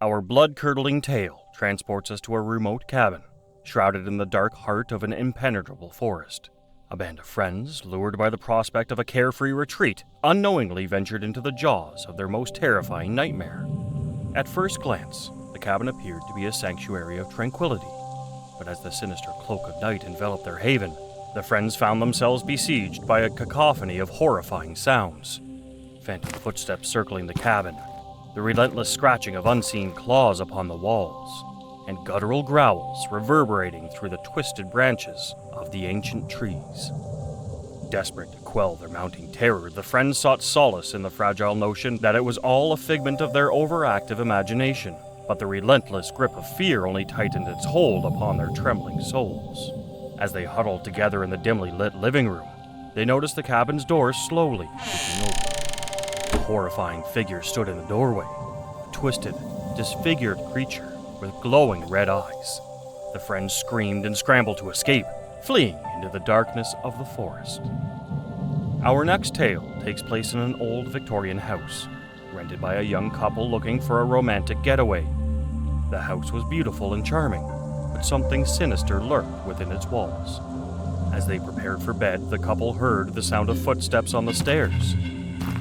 Our blood-curdling tale transports us to a remote cabin, shrouded in the dark heart of an impenetrable forest. A band of friends, lured by the prospect of a carefree retreat, unknowingly ventured into the jaws of their most terrifying nightmare. At first glance, the cabin appeared to be a sanctuary of tranquility, but as the sinister cloak of night enveloped their haven, the friends found themselves besieged by a cacophony of horrifying sounds. Phantom footsteps circling the cabin, the relentless scratching of unseen claws upon the walls, and guttural growls reverberating through the twisted branches of the ancient trees. Desperate to quell their mounting terror, the friends sought solace in the fragile notion that it was all a figment of their overactive imagination, but the relentless grip of fear only tightened its hold upon their trembling souls. As they huddled together in the dimly lit living room, they noticed the cabin's door slowly creaking open. A horrifying figure stood in the doorway, a twisted, disfigured creature with glowing red eyes. The friends screamed and scrambled to escape, fleeing into the darkness of the forest. Our next tale takes place in an old Victorian house, rented by a young couple looking for a romantic getaway. The house was beautiful and charming, but something sinister lurked within its walls. As they prepared for bed, the couple heard the sound of footsteps on the stairs.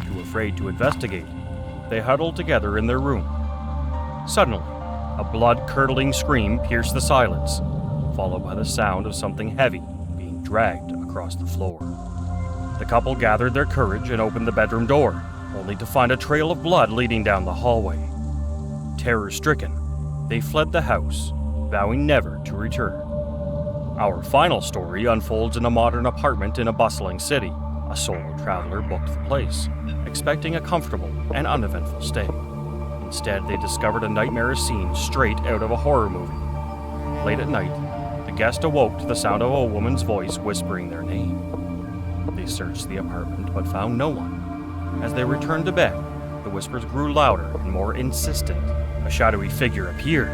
Too afraid to investigate, they huddled together in their room. Suddenly, a blood-curdling scream pierced the silence, followed by the sound of something heavy being dragged across the floor. The couple gathered their courage and opened the bedroom door, only to find a trail of blood leading down the hallway. Terror-stricken, they fled the house, vowing never to return. Our final story unfolds in a modern apartment in a bustling city. A solo traveler booked the place, expecting a comfortable and uneventful stay. Instead, they discovered a nightmarish scene straight out of a horror movie. Late at night, the guest awoke to the sound of a woman's voice whispering their name. They searched the apartment but found no one. As they returned to bed, the whispers grew louder and more insistent. A shadowy figure appeared,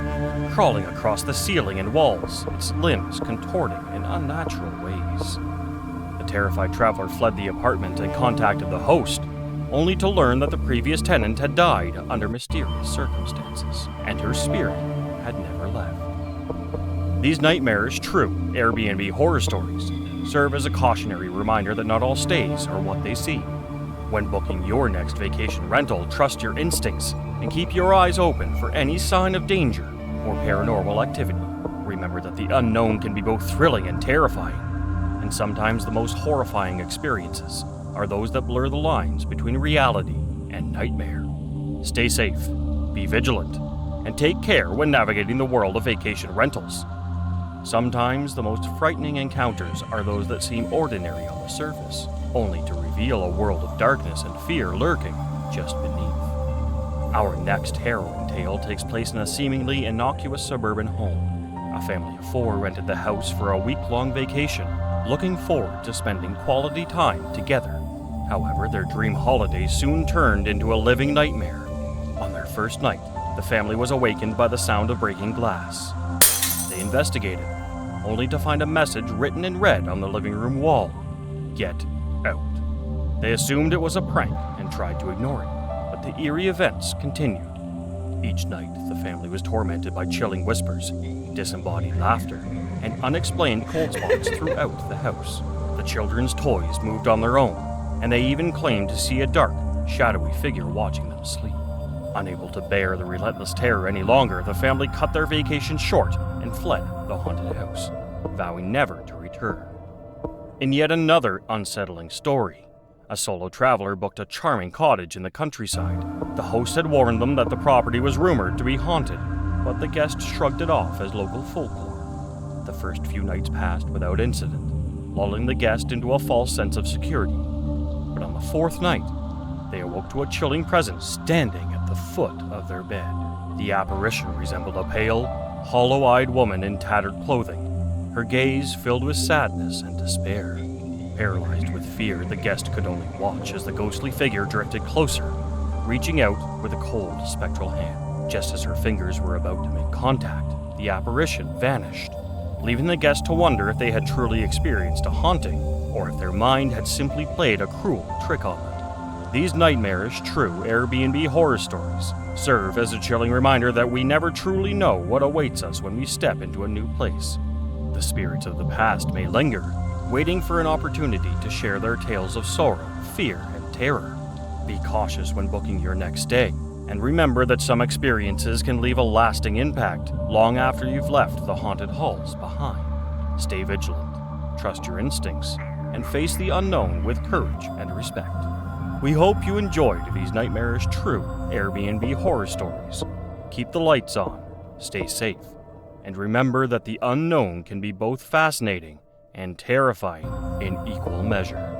crawling across the ceiling and walls, its limbs contorting in unnatural ways. The terrified traveler fled the apartment and contacted the host, only to learn that the previous tenant had died under mysterious circumstances, and her spirit had never left. These nightmarish, true Airbnb horror stories serve as a cautionary reminder that not all stays are what they seem. When booking your next vacation rental, trust your instincts and keep your eyes open for any sign of danger or paranormal activity. Remember that the unknown can be both thrilling and terrifying, and sometimes the most horrifying experiences are those that blur the lines between reality and nightmare. Stay safe, be vigilant, and take care when navigating the world of vacation rentals. Sometimes the most frightening encounters are those that seem ordinary on the surface, only to reveal a world of darkness and fear lurking just beneath. Our next harrowing tale takes place in a seemingly innocuous suburban home. A family of 4 rented the house for a week-long vacation, looking forward to spending quality time together. However, their dream holiday soon turned into a living nightmare. On their first night, the family was awakened by the sound of breaking glass. They investigated, only to find a message written in red on the living room wall: "Get out." They assumed it was a prank and tried to ignore it, but the eerie events continued. Each night, the family was tormented by chilling whispers, disembodied laughter, and unexplained cold spots throughout the house. The children's toys moved on their own, and they even claimed to see a dark, shadowy figure watching them sleep. Unable to bear the relentless terror any longer, the family cut their vacation short and fled the haunted house, vowing never to return. In yet another unsettling story, a solo traveler booked a charming cottage in the countryside. The host had warned them that the property was rumored to be haunted, but the guest shrugged it off as local folklore. The first few nights passed without incident, lulling the guest into a false sense of security. But on the 4th night, they awoke to a chilling presence standing at the foot of their bed. The apparition resembled a pale, hollow-eyed woman in tattered clothing, her gaze filled with sadness and despair. Paralyzed with fear, the guest could only watch as the ghostly figure drifted closer, reaching out with a cold, spectral hand. Just as her fingers were about to make contact, the apparition vanished, leaving the guest to wonder if they had truly experienced a haunting, or if their mind had simply played a cruel trick on them. These nightmarish, true Airbnb horror stories serve as a chilling reminder that we never truly know what awaits us when we step into a new place. The spirits of the past may linger, waiting for an opportunity to share their tales of sorrow, fear, and terror. Be cautious when booking your next stay, and remember that some experiences can leave a lasting impact long after you've left the haunted halls behind. Stay vigilant, trust your instincts, and face the unknown with courage and respect. We hope you enjoyed these nightmarish true Airbnb horror stories. Keep the lights on, stay safe, and remember that the unknown can be both fascinating and terrifying in equal measure.